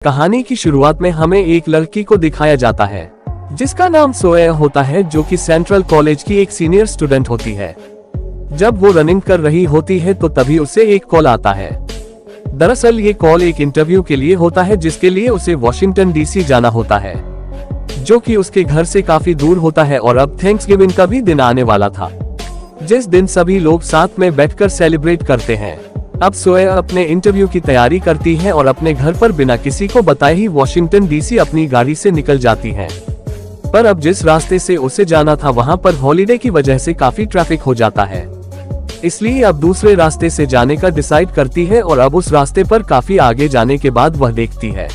कहानी की शुरुआत में हमें एक लड़की को दिखाया जाता है जिसका नाम सोया होता है, जो कि सेंट्रल कॉलेज की एक सीनियर स्टूडेंट होती है। जब वो रनिंग कर रही होती है तो तभी उसे एक कॉल आता है। दरअसल ये कॉल एक इंटरव्यू के लिए होता है जिसके लिए उसे वॉशिंगटन डीसी जाना होता है, जो कि उसके घर से काफी दूर होता है। और अब थैंक्सगिविंग का भी दिन आने वाला था, जिस दिन सभी लोग साथ में बैठकर सेलिब्रेट करते हैं। अब सोया अपने इंटरव्यू की तैयारी करती है और अपने घर पर बिना किसी को बताए ही वॉशिंगटन डीसी अपनी गाड़ी से निकल जाती है। पर अब जिस रास्ते से उसे जाना था वहां पर हॉलिडे की वजह से काफी ट्रैफिक हो जाता है, इसलिए अब दूसरे रास्ते से जाने का डिसाइड करती है। और अब उस रास्ते पर काफी आगे जाने के बाद वह देखती है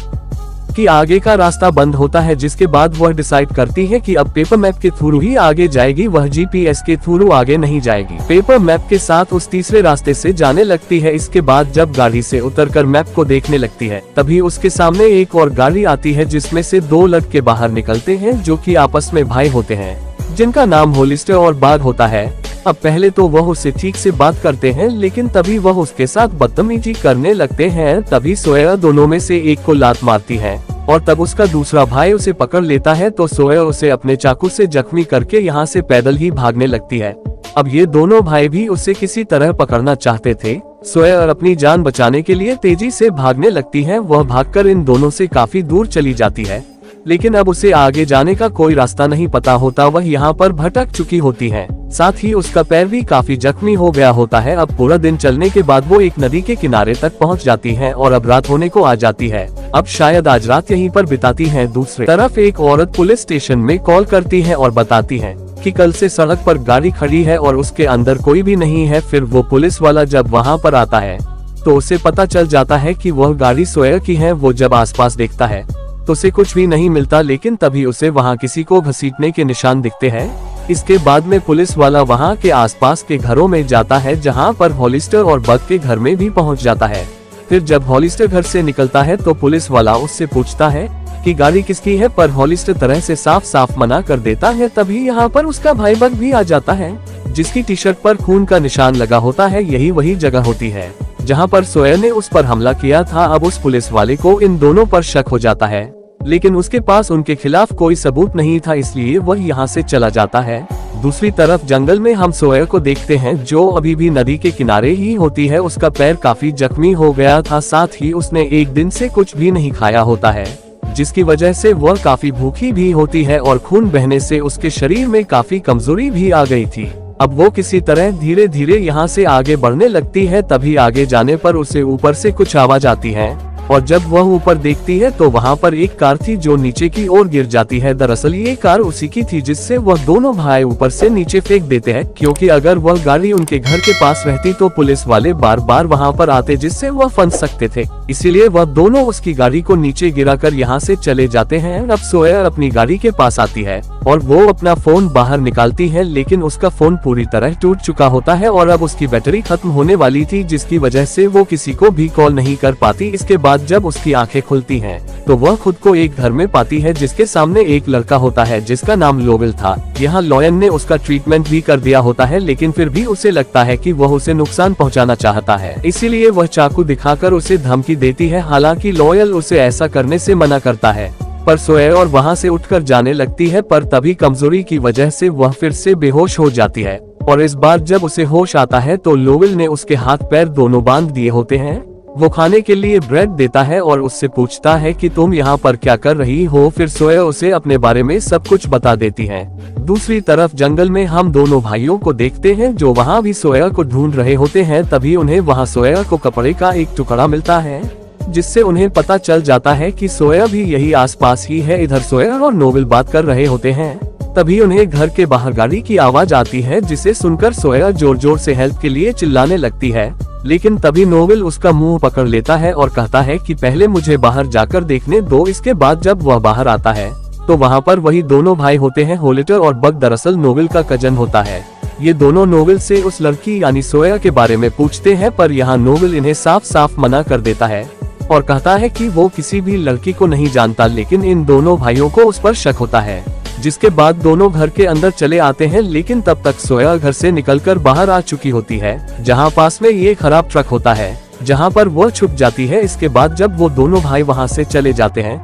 कि आगे का रास्ता बंद होता है, जिसके बाद वह डिसाइड करती है कि अब पेपर मैप के थ्रू ही आगे जाएगी, वह जीपीएस के थ्रू आगे नहीं जाएगी। पेपर मैप के साथ उस तीसरे रास्ते से जाने लगती है। इसके बाद जब गाड़ी से उतरकर मैप को देखने लगती है तभी उसके सामने एक और गाड़ी आती है जिसमें से दो लड़के बाहर निकलते हैं जो कि आपस में भाई होते हैं, जिनका नाम होलिस्टर और बाग होता है। अब पहले तो वह उससे ठीक से बात करते हैं, लेकिन तभी वह उसके साथ बदतमीजी करने लगते हैं। तभी सोया दोनों में से एक को लात मारती है और तब उसका दूसरा भाई उसे पकड़ लेता है तो सोया उसे अपने चाकू से जख्मी करके यहाँ से पैदल ही भागने लगती है। अब ये दोनों भाई भी उसे किसी तरह पकड़ना चाहते थे। सोया अपनी जान बचाने के लिए तेजी से भागने लगती है। वह भागकर इन दोनों से काफी दूर चली जाती है, लेकिन अब उसे आगे जाने का कोई रास्ता नहीं पता होता। वह यहाँ पर भटक चुकी होती है, साथ ही उसका पैर भी काफी जख्मी हो गया होता है। अब पूरा दिन चलने के बाद वो एक नदी के किनारे तक पहुँच जाती है और अब रात होने को आ जाती है। अब शायद आज रात यहीं पर बिताती है। दूसरी तरफ एक औरत पुलिस स्टेशन में कॉल करती है और बताती है कि कल से सड़क पर गाड़ी खड़ी है और उसके अंदर कोई भी नहीं है। फिर वो पुलिस वाला जब वहाँ पर आता है तो उसे पता चल जाता है कि वह गाड़ी सोया की है। वो जब आसपास देखता है तो उसे कुछ भी नहीं मिलता, लेकिन तभी उसे वहाँ किसी को घसीटने के निशान दिखते हैं। इसके बाद में पुलिस वाला वहाँ के आसपास के घरों में जाता है, जहाँ पर हॉलिस्टर और बग के घर में भी पहुँच जाता है। फिर जब हॉलिस्टर घर से निकलता है तो पुलिस वाला उससे पूछता है कि गाड़ी किसकी है, पर हॉलिस्टर तरह से साफ साफ मना कर देता है। तभी यहाँ पर उसका भाई बग भी आ जाता है, जिसकी टी शर्ट पर खून का निशान लगा होता है। यही वही जगह होती है जहाँ पर सोया ने उस पर हमला किया था। अब उस पुलिस वाले को इन दोनों पर शक हो जाता है, लेकिन उसके पास उनके खिलाफ कोई सबूत नहीं था, इसलिए वह यहाँ से चला जाता है। दूसरी तरफ जंगल में हम सोया को देखते हैं, जो अभी भी नदी के किनारे ही होती है। उसका पैर काफी जख्मी हो गया था, साथ ही उसने एक दिन से कुछ भी नहीं खाया होता है, जिसकी वजह से वह काफी भूखी भी होती है और खून बहने से उसके शरीर में काफी कमजोरी भी आ गई थी। अब वो किसी तरह धीरे धीरे यहाँ से आगे बढ़ने लगती है। तभी आगे जाने पर उसे ऊपर से कुछ आवाज आती है और जब वह ऊपर देखती है तो वहाँ पर एक कार थी जो नीचे की ओर गिर जाती है। दरअसल ये कार उसी की थी जिससे वह दोनों भाई ऊपर से नीचे फेंक देते हैं, क्योंकि अगर वह गाड़ी उनके घर के पास रहती तो पुलिस वाले बार बार वहाँ पर आते, जिससे वह फंस सकते थे। इसीलिए वह दोनों उसकी गाड़ी को नीचे गिराकर यहाँ से चले जाते हैं। अब सोया अपनी गाड़ी के पास आती है और वो अपना फोन बाहर निकालती है, लेकिन उसका फोन पूरी तरह टूट चुका होता है और अब उसकी बैटरी खत्म होने वाली थी, जिसकी वजह से वो किसी को भी कॉल नहीं कर पाती। इसके बाद जब उसकी आंखें खुलती हैं तो वह खुद को एक घर में पाती है जिसके सामने एक लड़का होता है जिसका नाम लोवेल था। यहाँ लॉयन ने उसका ट्रीटमेंट भी कर दिया होता है, लेकिन फिर भी उसे लगता है कि वह उसे नुकसान पहुँचाना चाहता है, इसीलिए वह चाकू दिखाकर उसे धमकी देती है। हालांकि लॉयल उसे ऐसा करने से मना करता है, पर सोया और वहाँ से उठकर जाने लगती है। पर तभी कमजोरी की वजह से वह फिर से बेहोश हो जाती है और इस बार जब उसे होश आता है तो लोवेल ने उसके हाथ पैर दोनों बांध दिए होते हैं। वो खाने के लिए ब्रेड देता है और उससे पूछता है कि तुम यहाँ पर क्या कर रही हो। फिर सोया उसे अपने बारे में सब कुछ बता देती है। दूसरी तरफ जंगल में हम दोनों भाइयों को देखते हैं जो वहाँ भी सोया को ढूंढ रहे होते हैं। तभी उन्हें वहाँ सोया को कपड़े का एक टुकड़ा मिलता है, जिससे उन्हें पता चल जाता है कि सोया भी यही आसपास ही है। इधर सोया और नोवेल बात कर रहे होते हैं, तभी उन्हें घर के बाहर गाड़ी की आवाज आती है, जिसे सुनकर सोया जोर जोर से हेल्प के लिए चिल्लाने लगती है। लेकिन तभी नोवेल उसका मुंह पकड़ लेता है और कहता है कि पहले मुझे बाहर जाकर देखने दो। इसके बाद जब वह बाहर आता है तो वहाँ पर वही दोनों भाई होते हैं, होलिस्टर और बग। दरअसल नोवेल का कजन होता है। ये दोनों नोवेल से उस लड़की यानी सोया के बारे में पूछते हैं, पर यहाँ नोवेल इन्हें साफ साफ मना कर देता है और कहता है कि वो किसी भी लड़की को नहीं जानता, लेकिन इन दोनों भाइयों को उस पर शक होता है। जिसके बाद दोनों घर के अंदर चले आते हैं, लेकिन तब तक सोया घर से निकलकर बाहर आ चुकी होती है, जहां पास में ये खराब ट्रक होता है। जहाँ पर वह छुप जाती है। इसके बाद जब वो दोनों भाई वहाँ से चले जाते हैं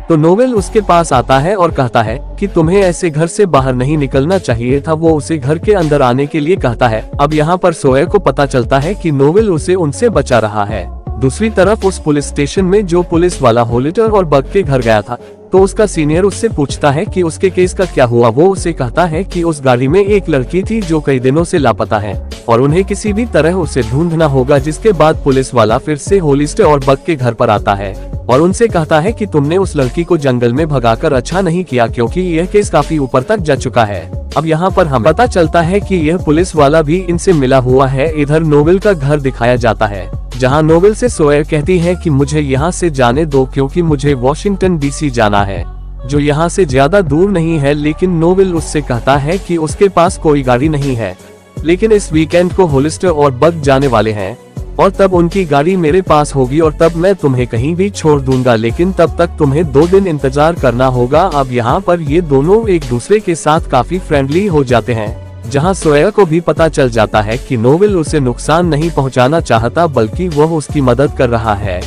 तो नोवेल उसके पास आता है और कहता है कि तुम्हें ऐसे घर से बाहर नहीं निकलना चाहिए था। वो उसे घर के अंदर आने के लिए कहता है। अब यहाँ पर सोया को पता चलता है कि नोवेल उसे उनसे बचा रहा है। दूसरी तरफ उस पुलिस स्टेशन में जो पुलिस वाला होलिस्टर और बग के घर गया था तो उसका सीनियर उससे पूछता है कि उसके केस का क्या हुआ। वो उसे कहता है कि उस गाड़ी में एक लड़की थी जो कई दिनों से लापता है और उन्हें किसी भी तरह उसे ढूंढना होगा। जिसके बाद पुलिस वाला फिर से होलिस्टर और बग के घर पर आता है और उनसे कहता है कि तुमने उस लड़की को जंगल में भगाकर अच्छा नहीं किया, क्योंकि यह केस काफी ऊपर तक जा चुका है। अब यहाँ पर हम पता चलता है कि यह पुलिस वाला भी इनसे मिला हुआ है। इधर नोवेल का घर दिखाया जाता है जहाँ नोवेल से सोया कहती है कि मुझे यहाँ से जाने दो क्योंकि मुझे वॉशिंगटन डीसी जाना है, जो यहाँ से ज्यादा दूर नहीं है। लेकिन नोवेल उससे कहता है कि उसके पास कोई गाड़ी नहीं है, लेकिन इस वीकेंड को होलिस्टर और बग जाने वाले हैं और तब उनकी गाड़ी मेरे पास होगी और तब मैं तुम्हें कहीं भी छोड़ दूंगा, लेकिन तब तक तुम्हें 2 दिन इंतजार करना होगा। अब यहाँ पर ये दोनों एक दूसरे के साथ काफी फ्रेंडली हो जाते हैं, जहाँ सोया को भी पता चल जाता है कि नोवेल उसे नुकसान नहीं पहुँचाना चाहता बल्कि वह उसकी मदद कर रहा है।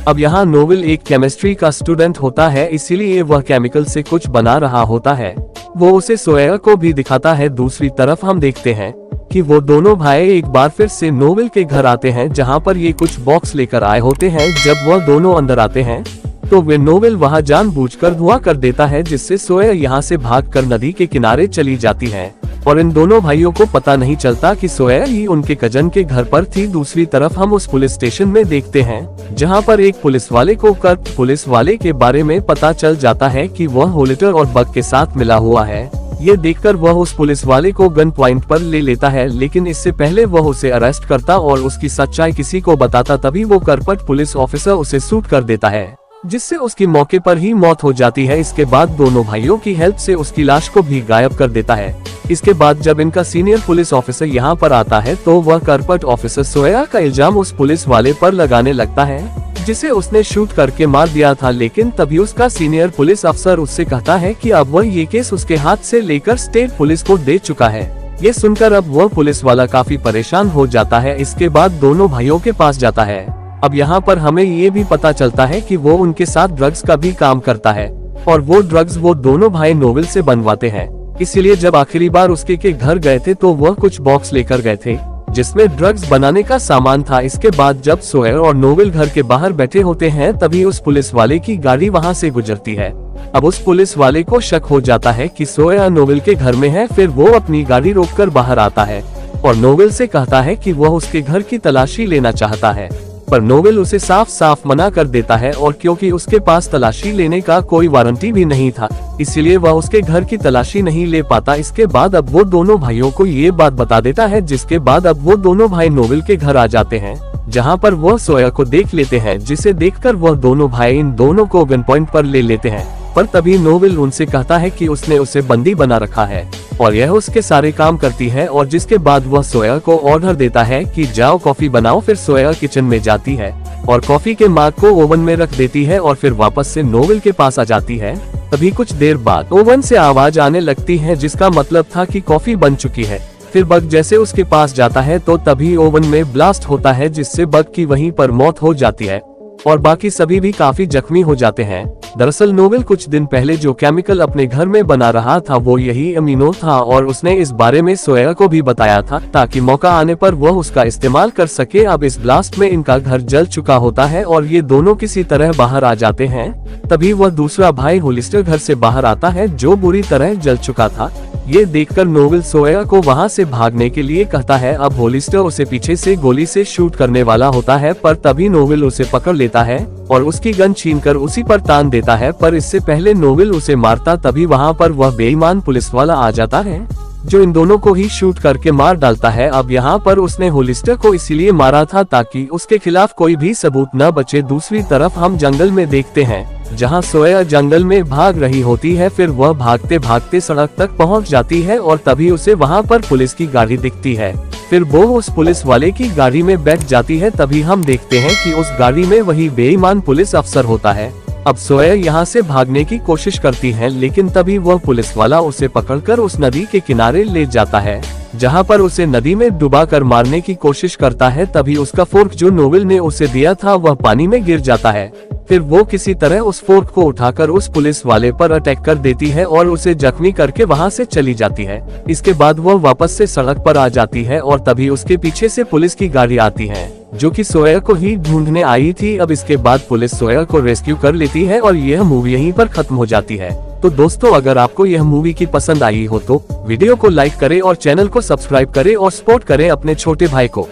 अब यहाँ नोवेल एक केमिस्ट्री का स्टूडेंट होता है, इसीलिए वह केमिकल से कुछ बना रहा होता है। वो उसे सोया को भी दिखाता है। दूसरी तरफ हम देखते हैं कि वो दोनों भाई एक बार फिर से नोवेल के घर आते हैं, जहाँ पर ये कुछ बॉक्स लेकर आए होते हैं। जब वह दोनों अंदर आते हैं तो वे नोवेल वहाँ जानबूझकर धुआं कर देता है, जिससे सोया यहाँ से भागकर नदी के किनारे चली जाती है और इन दोनों भाइयों को पता नहीं चलता कि सोया ही उनके कजन के घर पर थी। दूसरी तरफ हम उस पुलिस स्टेशन में देखते हैं जहाँ पर एक पुलिस वाले को करप्ट पुलिस वाले के बारे में पता चल जाता है कि वह होलिस्टर और बग के साथ मिला हुआ है। ये देखकर वह उस पुलिस वाले को गन पॉइंट पर ले लेता है, लेकिन इससे पहले वह उसे अरेस्ट करता और उसकी सच्चाई किसी को बताता। तभी वो करप्ट पुलिस ऑफिसर उसे शूट कर देता है, जिससे उसकी मौके पर ही मौत हो जाती है। इसके बाद दोनों भाइयों की हेल्प से उसकी लाश को भी गायब कर देता है। इसके बाद जब इनका सीनियर पुलिस ऑफिसर यहाँ पर आता है तो वह करप्ट ऑफिसर सोया का इल्जाम उस पुलिस वाले पर लगाने लगता है जिसे उसने शूट करके मार दिया था। लेकिन तभी उसका सीनियर पुलिस अफसर उससे कहता है कि अब वह ये केस उसके हाथ से लेकर स्टेट पुलिस को दे चुका है। ये सुनकर अब वह पुलिस वाला काफी परेशान हो जाता है। इसके बाद दोनों भाइयों के पास जाता है। अब यहाँ पर हमें ये भी पता चलता है कि वो उनके साथ ड्रग्स का भी काम करता है और वो ड्रग्स वो दोनों भाई नोवेल से बनवाते हैं। इसीलिए जब आखिरी बार उसके के घर गए थे तो वह कुछ बॉक्स लेकर गए थे जिसमें ड्रग्स बनाने का सामान था। इसके बाद जब सोया और नोवेल घर के बाहर बैठे होते हैं तभी उस पुलिस वाले की गाड़ी वहां से गुजरती है। अब उस पुलिस वाले को शक हो जाता है कि सोया नोवेल के घर में है। फिर वो अपनी गाड़ी रोककर बाहर आता है और नोवेल से कहता है कि वह उसके घर की तलाशी लेना चाहता है, पर नोवेल उसे साफ साफ मना कर देता है और क्योंकि उसके पास तलाशी लेने का कोई वारंटी भी नहीं था इसलिए वह उसके घर की तलाशी नहीं ले पाता। इसके बाद अब वो दोनों भाइयों को ये बात बता देता है, जिसके बाद अब वो दोनों भाई नोवेल के घर आ जाते हैं जहाँ पर वह सोया को देख लेते हैं, जिसे देखकर वह दोनों भाई इन दोनों को गन पॉइंट पर ले लेते हैं। पर तभी नोवेल उनसे कहता है कि उसने उसे बंदी बना रखा है और यह उसके सारे काम करती है और जिसके बाद वह सोया को ऑर्डर देता है कि जाओ कॉफी बनाओ। फिर सोया किचन में जाती है और कॉफी के मग को ओवन में रख देती है और फिर वापस से नोवेल के पास आ जाती है। तभी कुछ देर बाद ओवन से आवाज आने लगती है जिसका मतलब था कि कॉफी बन चुकी है। फिर बग जैसे उसके पास जाता है तो तभी ओवन में ब्लास्ट होता है जिससे बग की वहीं पर मौत हो जाती है और बाकी सभी भी काफी जख्मी हो जाते हैं। दरअसल नोवेल कुछ दिन पहले जो केमिकल अपने घर में बना रहा था वो यही अमीनो था और उसने इस बारे में सोया को भी बताया था ताकि मौका आने पर वह उसका इस्तेमाल कर सके। अब इस ब्लास्ट में इनका घर जल चुका होता है और ये दोनों किसी तरह बाहर आ जाते हैं। तभी वह दूसरा भाई होलिस्टर घर से बाहर आता है जो बुरी तरह जल चुका था। ये देखकर नोवेल सोया को वहां से भागने के लिए कहता है। अब होलिस्टर उसे पीछे से गोली से शूट करने वाला होता है पर तभी नोवेल उसे पकड़ लेता है और उसकी गन छीनकर उसी पर तान देता है। पर इससे पहले नोवेल उसे मारता तभी वहां पर वह बेईमान पुलिस वाला आ जाता है जो इन दोनों को ही शूट करके मार डालता है। अब यहाँ पर उसने होलिस्टर को इसीलिए मारा था ताकि उसके खिलाफ कोई भी सबूत न बचे। दूसरी तरफ हम जंगल में देखते हैं जहाँ सोया जंगल में भाग रही होती है। फिर वह भागते भागते सड़क तक पहुँच जाती है और तभी उसे वहाँ पर पुलिस की गाड़ी दिखती है। फिर वो उस पुलिस वाले की गाड़ी में बैठ जाती है। तभी हम देखते हैं कि उस गाड़ी में वही बेईमान पुलिस अफसर होता है। अब सोया यहाँ से भागने की कोशिश करती है लेकिन तभी वह पुलिस वाला उसे पकड़कर उस नदी के किनारे ले जाता है जहां पर उसे नदी में डुबाकर मारने की कोशिश करता है। तभी उसका फोर्क जो नोवेल ने उसे दिया था वह पानी में गिर जाता है। फिर वो किसी तरह उस फोर्क को उठाकर उस पुलिस वाले पर अटैक कर देती है और उसे जख्मी करके वहां से चली जाती है। इसके बाद वह वापस से सड़क पर आ जाती है और तभी उसके पीछे से पुलिस की गाड़ी आती है जो कि सोया को ही ढूंढने आई थी। अब इसके बाद पुलिस सोया को रेस्क्यू कर लेती है और यह मूवी यहीं पर खत्म हो जाती है। तो दोस्तों, अगर आपको यह मूवी की पसंद आई हो तो वीडियो को लाइक करें और चैनल को सब्सक्राइब करें और सपोर्ट करें अपने छोटे भाई को।